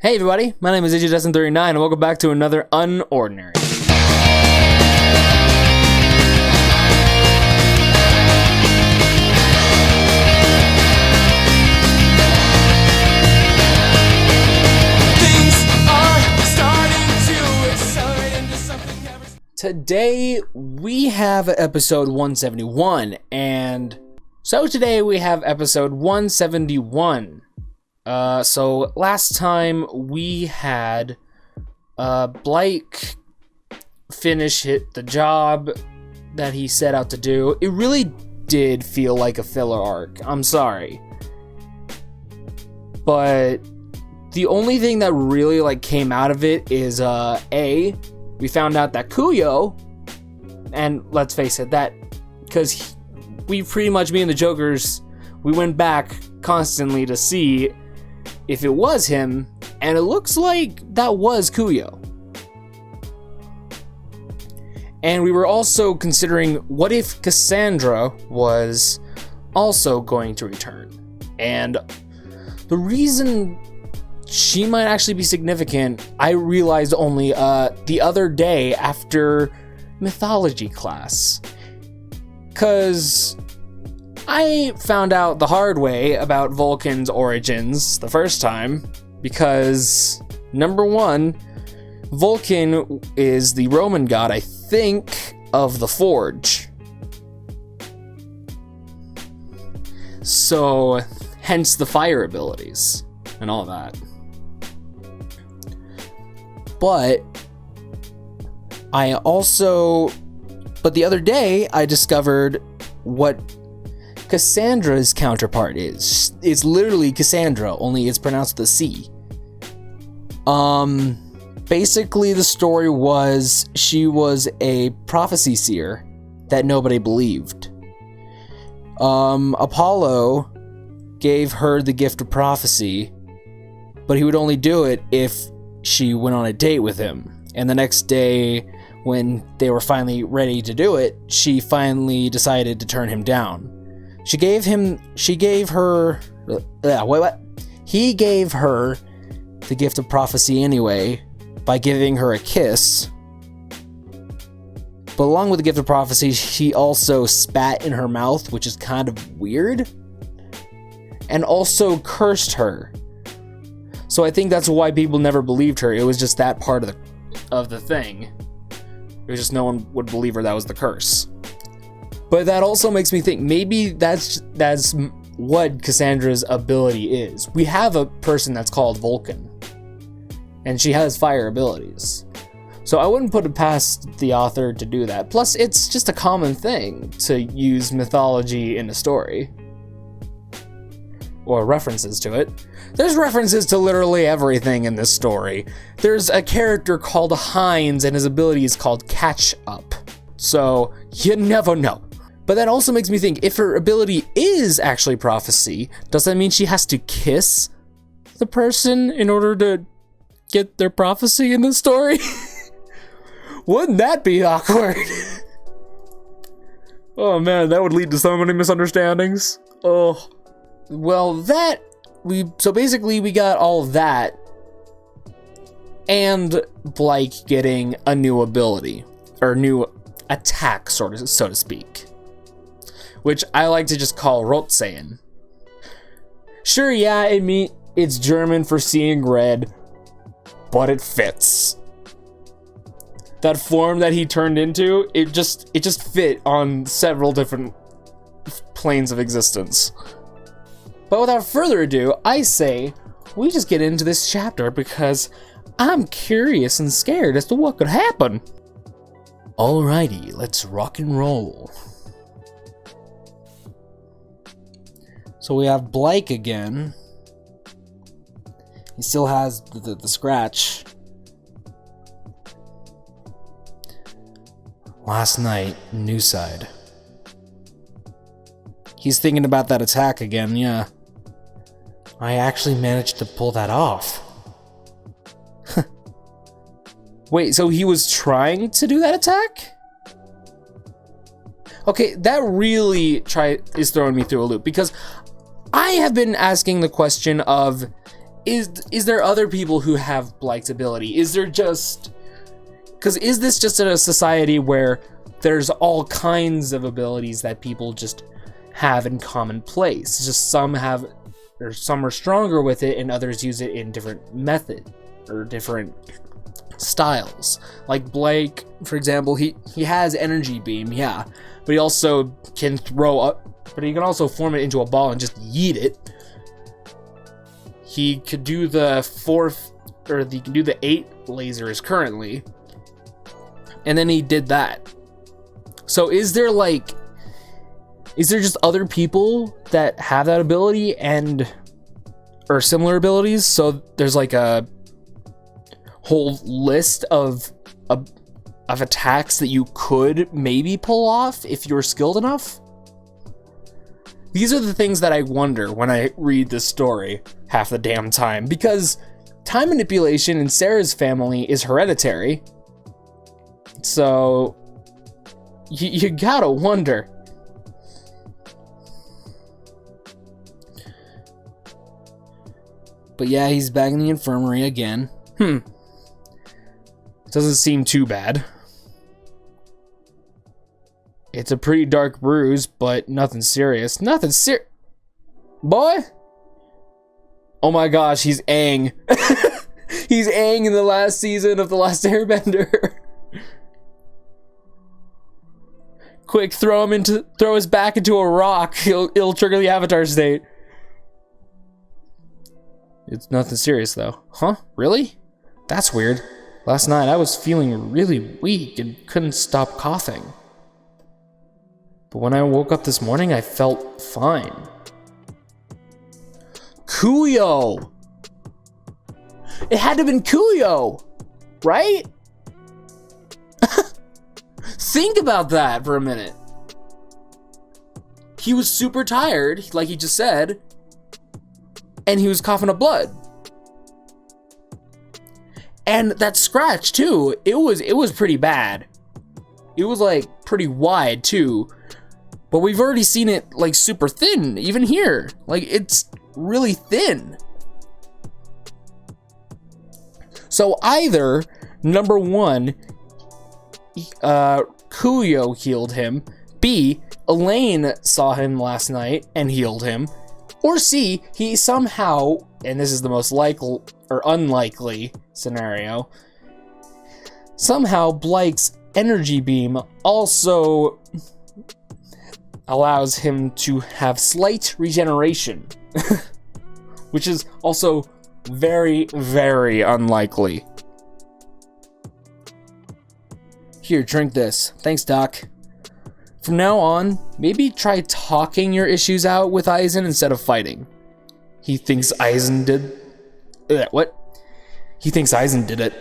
Hey everybody, my name is AJDestin39 and welcome back to another UnOrdinary. Today we have episode 171, and so today we have episode 171. So last time we had Blake finish the job that he set out to do. It really did feel like a filler arc. I'm sorry. But the only thing that really came out of it is we found out that Kuyo, and let's face it, that because we pretty much, me and the Jokers, we went back constantly to see if it was him, and it looks like that was Kuyo. And we were also considering, what if Cassandra was also going to return? And the reason she might actually be significant, I realized only the other day after mythology class. 'Cause I found out the hard way about Vulcan's origins the first time, because number one, Vulcan is the Roman god, I think, of the Forge. So, hence the fire abilities and all that. But the other day I discovered what Cassandra's counterpart is. It's literally Cassandra, only it's pronounced with a C. Basically the story was she was a prophecy seer that nobody believed. Apollo gave her the gift of prophecy, but he would only do it if she went on a date with him. And the next day, when they were finally ready to do it, she finally decided to turn him down. He gave her the gift of prophecy anyway, by giving her a kiss. But along with the gift of prophecy, she also spat in her mouth, which is kind of weird, and also cursed her. So I think that's why people never believed her. It was just that part of the thing. It was just no one would believe her that was the curse. But that also makes me think maybe that's what Cassandra's ability is. We have a person that's called Vulcan, and she has fire abilities. So I wouldn't put it past the author to do that. Plus, it's just a common thing to use mythology in a story. Or references to it. There's references to literally everything in this story. There's a character called Hines, and his ability is called Catch Up. So, you never know. But that also makes me think, if her ability is actually prophecy, does that mean she has to kiss the person in order to get their prophecy in the story? Wouldn't that be awkward? Oh man, that would lead to so many misunderstandings. Oh. Well, so basically we got all of that, and Blake getting a new ability, or new attack, so to speak, which I like to just call Rotsein. Sure, yeah, it's German for seeing red, but it fits. That form that he turned into, it just fit on several different planes of existence. But without further ado, I say we just get into this chapter, because I'm curious and scared as to what could happen. Alrighty, let's rock and roll. So we have Blake again. He still has the scratch. Last night, new side. He's thinking about that attack again, yeah. I actually managed to pull that off. Wait, so he was trying to do that attack? Okay, that really is throwing me through a loop, because I have been asking the question of, is there other people who have Blight's ability? Is there just... Because is this just a society where there's all kinds of abilities that people just have in common place? It's just some have, or some are stronger with it and others use it in different method or different styles. Like Blake, for example, he has energy beam, yeah, but he also can throw up, but he can also form it into a ball and just yeet it. He could do the 8 lasers currently, and then he did that. So is there just other people that have that ability or similar abilities? So there's like a whole list of attacks that you could maybe pull off if you're skilled enough? These are the things that I wonder when I read this story half the damn time, because time manipulation in Sarah's family is hereditary. So you gotta wonder. But yeah, he's back in the infirmary again. Doesn't seem too bad. It's a pretty dark bruise, but nothing serious. Nothing Boy! Oh my gosh, he's Aang. He's Aang in the last season of The Last Airbender. Quick, throw his back into a rock. It'll trigger the Avatar state. It's nothing serious though. Huh? Really? That's weird. Last night I was feeling really weak and couldn't stop coughing. But when I woke up this morning, I felt fine. Kuyo! It had to have been Kuyo, right? Think about that for a minute. He was super tired, like he just said, and he was coughing up blood. And that scratch too, it was pretty bad. It was like pretty wide too. But we've already seen it like super thin, even here. Like it's really thin. So either, number one, Kuyo healed him, B, Elaine saw him last night and healed him, or C, he somehow, and this is the most likely or unlikely scenario, somehow Blight's energy beam also allows him to have slight regeneration, which is also very, very unlikely. Here, drink this. Thanks, Doc. From now on, maybe try talking your issues out with Aizen instead of fighting. He thinks Aizen did... what? He thinks Aizen did it.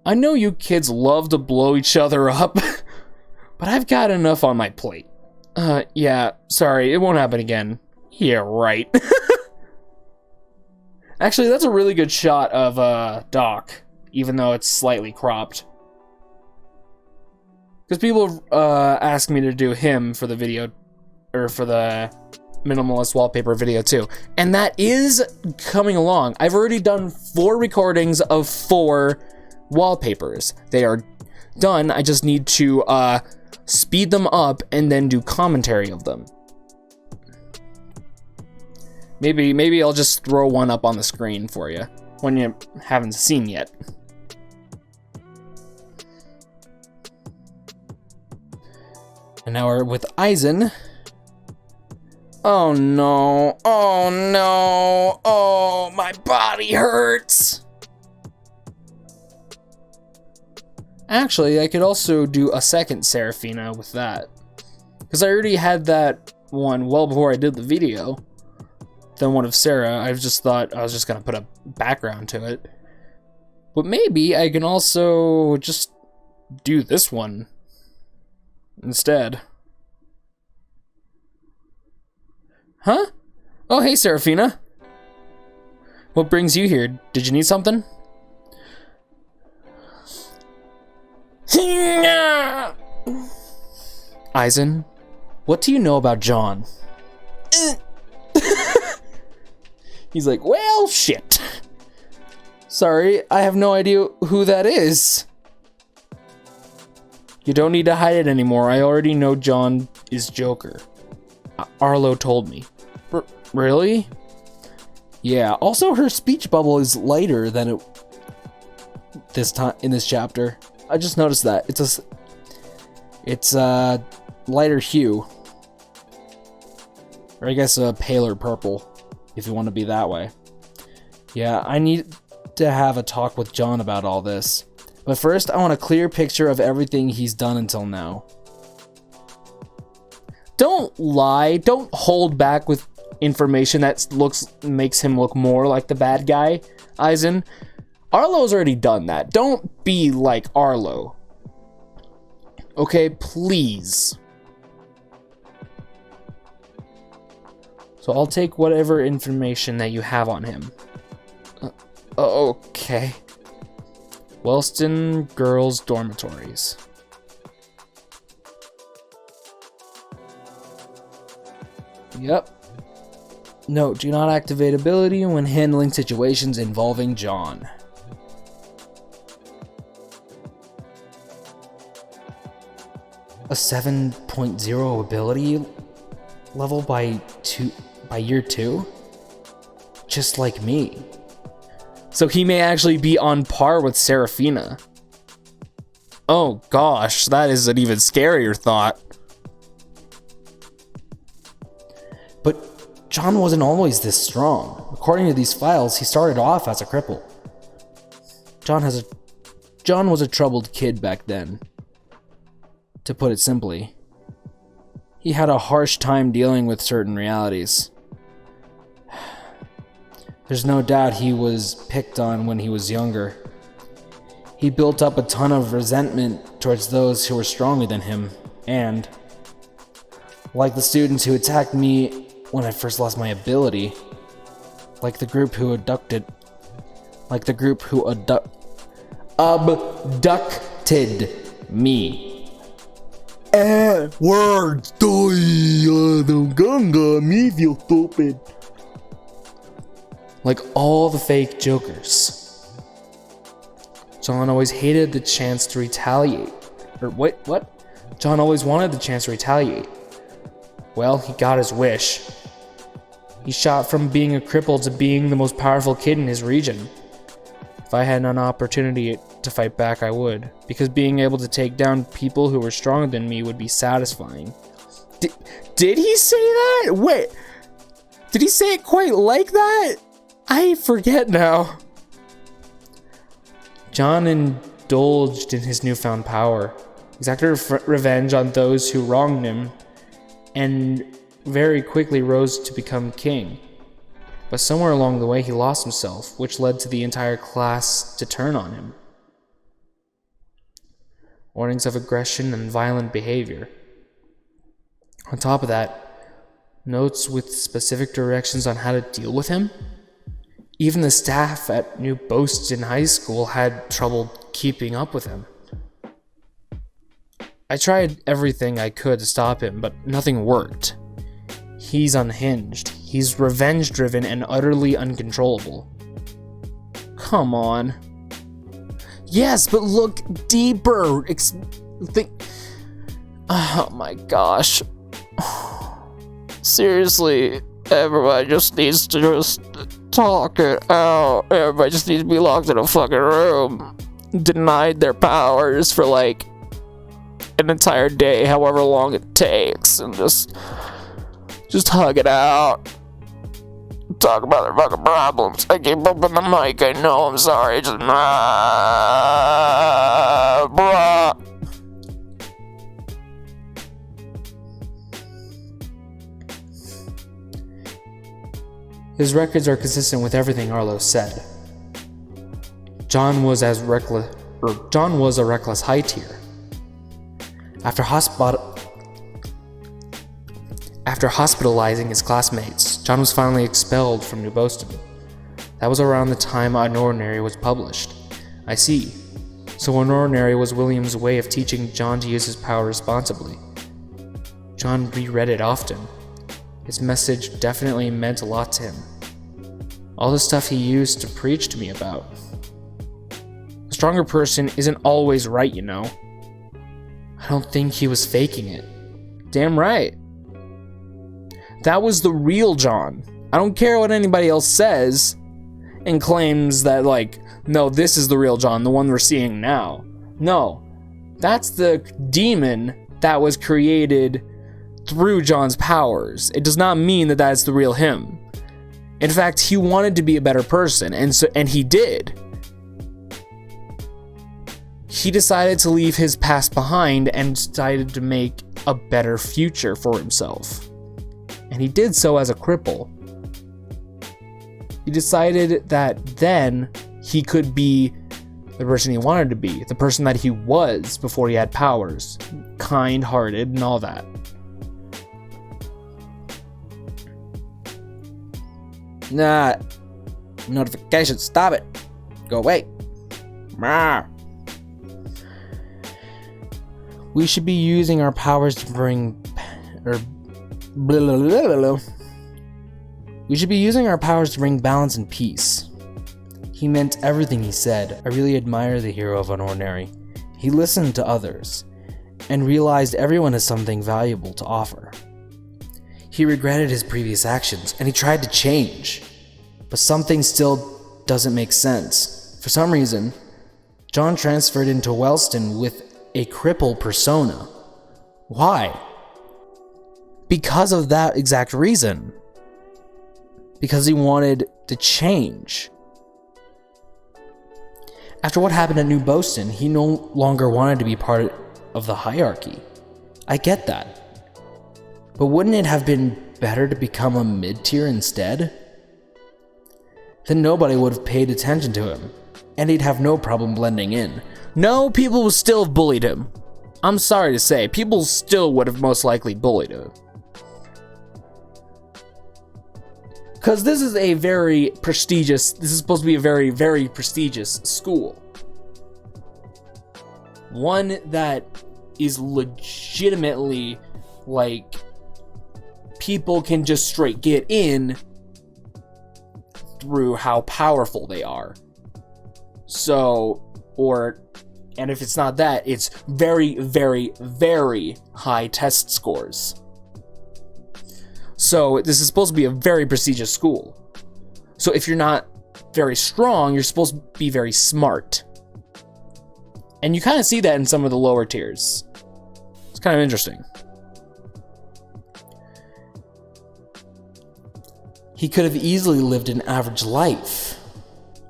I know you kids love to blow each other up, but I've got enough on my plate. Yeah, sorry, it won't happen again. Yeah, right. Actually, that's a really good shot of Doc, even though it's slightly cropped. Because people ask me to do him for the video, or for the minimalist wallpaper video too. And that is coming along. I've already done 4 recordings of 4 wallpapers. They are done. I just need to speed them up and then do commentary of them. Maybe I'll just throw one up on the screen for you when you haven't seen yet. And now we're with Aizen. Oh no, oh no, oh, my body hurts. Actually, I could also do a second Seraphina with that, because I already had that one well before I did the video. Then one of Sarah, I just thought I was just gonna put a background to it. But maybe I can also just do this one instead. Huh? Oh, hey, Seraphina. What brings you here? Did you need something? Aizen, what do you know about John? He's like, well, shit. Sorry, I have no idea who that is. You don't need to hide it anymore. I already know John is Joker. Arlo told me. Really? Yeah. Also, her speech bubble is lighter than it this time in this chapter. I just noticed that it's a lighter hue, or I guess a paler purple, if you want to be that way. Yeah, I need to have a talk with John about all this. But first, I want a clear picture of everything he's done until now. Don't lie. Don't hold back with information that makes him look more like the bad guy, Aizen. Arlo's already done that. Don't be like Arlo. Okay, please. So I'll take whatever information that you have on him. Okay. Wellston Girls' Dormitories. Yep. No, do not activate ability when handling situations involving John. A 7.0 ability level by year 2? Just like me. So he may actually be on par with Seraphina. Oh gosh, that is an even scarier thought. But John wasn't always this strong. According to these files, he started off as a cripple. John was a troubled kid back then. To put it simply, he had a harsh time dealing with certain realities. There's no doubt he was picked on when he was younger. He built up a ton of resentment towards those who were stronger than him, and, like the students who attacked me when I first lost my ability, like the group who abducted me. Words, ganga me feel stupid. Like all the fake Jokers. John always hated the chance to retaliate. Or what? John always wanted the chance to retaliate. Well, he got his wish. He shot from being a cripple to being the most powerful kid in his region. If I had an opportunity to fight back, I would. Because being able to take down people who were stronger than me would be satisfying. Did he say that? Wait. Did he say it quite like that? I forget now. John indulged in his newfound power, exacted revenge on those who wronged him, and very quickly rose to become king. But somewhere along the way he lost himself, which led to the entire class to turn on him. Warnings of aggression and violent behavior. On top of that, notes with specific directions on how to deal with him. Even the staff at New Boston High School had trouble keeping up with him. I tried everything I could to stop him, but nothing worked. He's unhinged. He's revenge-driven and utterly uncontrollable. Come on. Yes, but look deeper. Oh my gosh. Seriously, everybody just needs to just talk it out. Everybody just needs to be locked in a fucking room. Denied their powers for like an entire day, however long it takes, and just hug it out. Talk about their fucking problems. I keep bumping the mic, I know, I'm sorry. Just bruh. His records are consistent with everything Arlo said. John was a reckless high tier. After hospitalizing his classmates, John was finally expelled from New Boston. That was around the time UnOrdinary was published. I see. So UnOrdinary was William's way of teaching John to use his power responsibly. John reread it often. Its message definitely meant a lot to him. All the stuff he used to preach to me about. A stronger person isn't always right, you know. I don't think he was faking it. Damn right. That was the real John. I don't care what anybody else says and claims that, like, no, this is the real John, the one we're seeing now. No, that's the demon that was created through John's powers. It does not mean that that's the real him. In fact, he wanted to be a better person, and he did. He decided to leave his past behind and decided to make a better future for himself. And he did so as a cripple. He decided that then he could be the person he wanted to be, the person that he was before he had powers, kind-hearted and all that. Nah, notification, stop it. Go away. We should be using our powers to bring, We should be using our powers to bring balance and peace. He meant everything he said. I really admire the hero of UnOrdinary. He listened to others and realized everyone has something valuable to offer. He regretted his previous actions and he tried to change, but something still doesn't make sense. For some reason, John transferred into Wellston with a cripple persona. Why? Because of that exact reason. Because he wanted to change. After what happened at New Boston, he no longer wanted to be part of the hierarchy. I get that. But wouldn't it have been better to become a mid-tier instead? Then nobody would have paid attention to him, and he'd have no problem blending in. No, people would still have bullied him. I'm sorry to say, people still would have most likely bullied him. Because this is a very prestigious, this is supposed to be a very, very prestigious school. One that is legitimately, like, people can just straight get in through how powerful they are. So, and if it's not that, it's very, very, very high test scores. So this is supposed to be a very prestigious school. So if you're not very strong, you're supposed to be very smart. And you kind of see that in some of the lower tiers. It's kind of interesting. He could have easily lived an average life.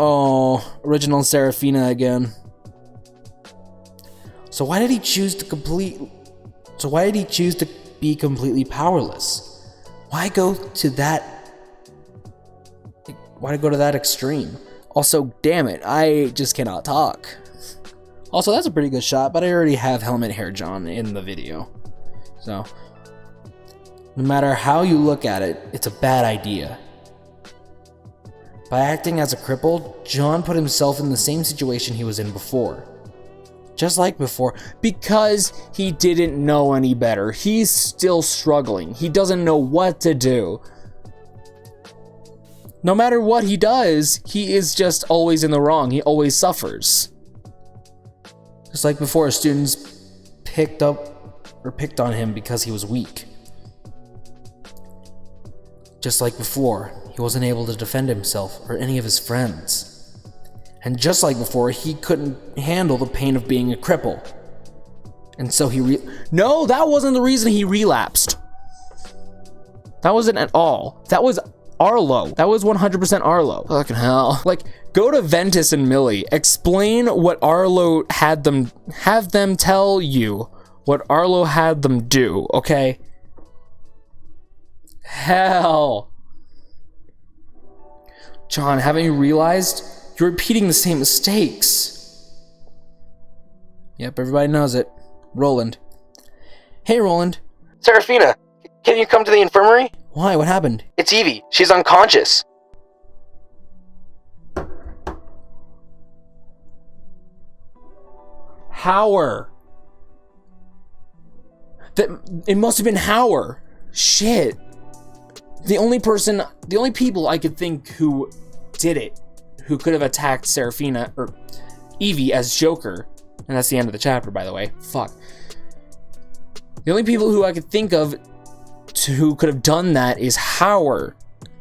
Oh, original Serafina again. So why did he choose to be completely powerless? Why go to that extreme? Also, damn it, I just cannot talk. Also, that's a pretty good shot, but I already have Helmet Hair John in the video. So, no matter how you look at it, it's a bad idea. By acting as a cripple, John put himself in the same situation he was in before. Just like before, because he didn't know any better. He's still struggling. He doesn't know what to do. No matter what he does, he is just always in the wrong. He always suffers. Just like before, students picked on him because he was weak. Just like before, he wasn't able to defend himself or any of his friends. And just like before, he couldn't handle the pain of being a cripple. And so No, that wasn't the reason he relapsed. That wasn't at all. That was Arlo. That was 100% Arlo. Fucking hell. Like, go to Ventus and Millie. Explain what Arlo had them... Have them tell you what Arlo had them do, okay? Hell. John, haven't you realized? You're repeating the same mistakes. Yep, everybody knows it. Roland. Hey, Roland. Serafina, can you come to the infirmary? Why? What happened? It's Evie. She's unconscious. Hauer. It must have been Hauer. Shit. The only people I could think who did it, who could have attacked Seraphina, or Evie as Joker. And that's the end of the chapter, by the way. Fuck. The only people who I could think of who could have done that is Howard,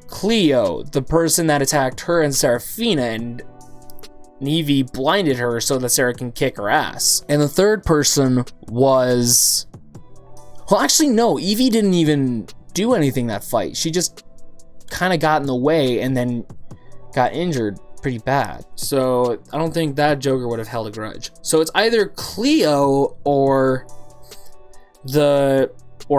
Cleo, the person that attacked her and Seraphina, and Evie blinded her so that Sarah can kick her ass. And the third person was... Well, actually, no. Evie didn't even do anything that fight. She just kind of got in the way and then got injured pretty bad. So I don't think that Joker would have held a grudge. So it's either Cleo or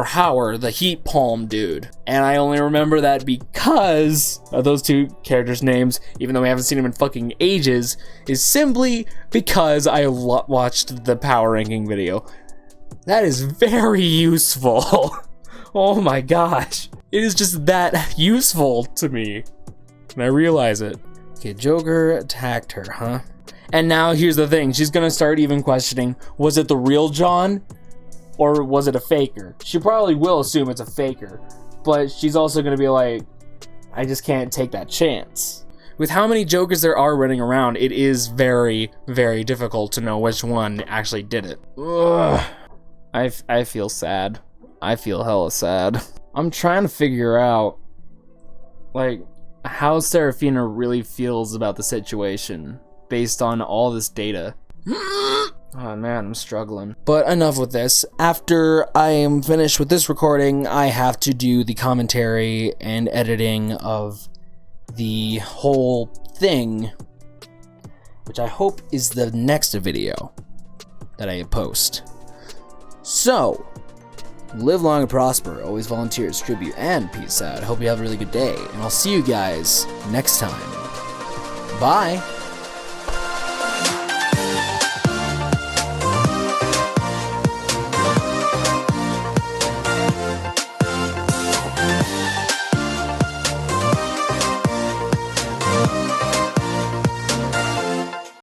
Howard, the heat palm dude. And I only remember that because of those two characters' names, even though we haven't seen them in fucking ages, is simply because I watched the power ranking video. That is very useful. Oh my gosh. It is just that useful to me. And I realize it. Okay, Joker attacked her, huh? And now here's the thing. She's gonna start even questioning, was it the real John? Or was it a faker? She probably will assume it's a faker. But she's also gonna be like, I just can't take that chance. With how many Jokers there are running around, it is very, very difficult to know which one actually did it. Ugh. I feel sad. I feel hella sad. I'm trying to figure out, like, how Seraphina really feels about the situation based on all this data. Oh man, I'm struggling. But enough with this. After I am finished with this recording, I have to do the commentary and editing of the whole thing, which I hope is the next video that I post. So, live long and prosper, always volunteer, distribute, and peace out. I hope you have a really good day, and I'll see you guys next time. Bye!